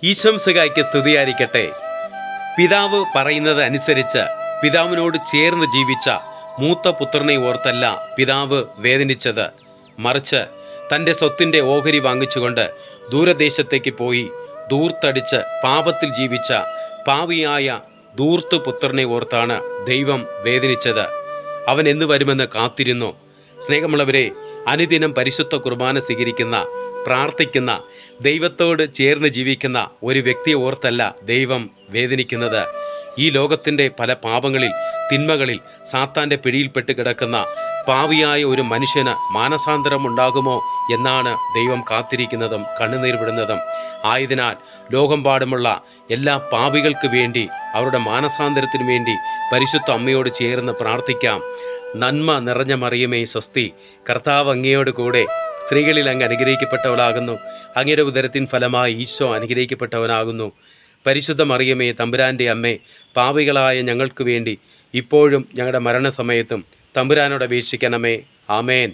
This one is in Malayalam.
ഈശംസകായ്ക്ക് സ്തുതിയായിരിക്കട്ടെ. പിതാവ് പറയുന്നത് അനുസരിച്ച് പിതാവിനോട് ചേർന്ന് ജീവിച്ച മൂത്ത പുത്രനെ ഓർത്തല്ല പിതാവ് വേദനിച്ചത്. മറിച്ച് തൻ്റെ സ്വത്തിൻ്റെ ഓഹരി വാങ്ങിച്ചുകൊണ്ട് ദൂരദേശത്തേക്ക് പോയി ധൂർത്തടിച്ച് പാപത്തിൽ ജീവിച്ച പാവിയായ ധൂർത്ത് പുത്രനെ ഓർത്താണ് ദൈവം വേദനിച്ചത്. അവൻ എന്ന് വരുമെന്ന് കാത്തിരുന്നു. സ്നേഹമുള്ളവരെ, അനുദിനം പരിശുദ്ധ കുർബാന സ്വീകരിക്കുന്ന, പ്രാർത്ഥിക്കുന്ന, ദൈവത്തോട് ചേർന്ന് ജീവിക്കുന്ന ഒരു വ്യക്തിയെ ഓർത്തല്ല ദൈവം വേദനിക്കുന്നത്. ഈ ലോകത്തിൻ്റെ പല പാപങ്ങളിൽ, തിന്മകളിൽ സാത്താൻ്റെ പിടിയിൽപ്പെട്ട് കിടക്കുന്ന പാവിയായ ഒരു മനുഷ്യന് മാനസാന്തരം ഉണ്ടാകുമോ എന്നാണ് ദൈവം കാത്തിരിക്കുന്നതും കണ്ണുനീർ വിടുന്നതും. ആയതിനാൽ ലോകമെമ്പാടുമുള്ള എല്ലാ പാപികൾക്ക് വേണ്ടി, അവരുടെ മാനസാന്തരത്തിനു വേണ്ടി പരിശുദ്ധ അമ്മയോട് ചേർന്ന് പ്രാർത്ഥിക്കാം. നന്മ നിറഞ്ഞ മറിയമേ സ്വസ്തി, കർത്താവ് അങ്ങയോട് കൂടെ, സ്ത്രീകളിൽ അങ്ങ് അനുഗ്രഹിക്കപ്പെട്ടവളാകുന്നു, അങ്ങയുടെ ഉദരത്തിൻ ഫലമായി ഈശോ അനുഗ്രഹിക്കപ്പെട്ടവനാകുന്നു. പരിശുദ്ധ മറിയമേ തമ്പുരാൻ്റെ അമ്മേ, പാപികളായ ഞങ്ങൾക്ക് വേണ്ടി ഇപ്പോഴും ഞങ്ങളുടെ മരണസമയത്തും തമ്പുരാനോട് അപേക്ഷിക്കണമേ. ആമേൻ.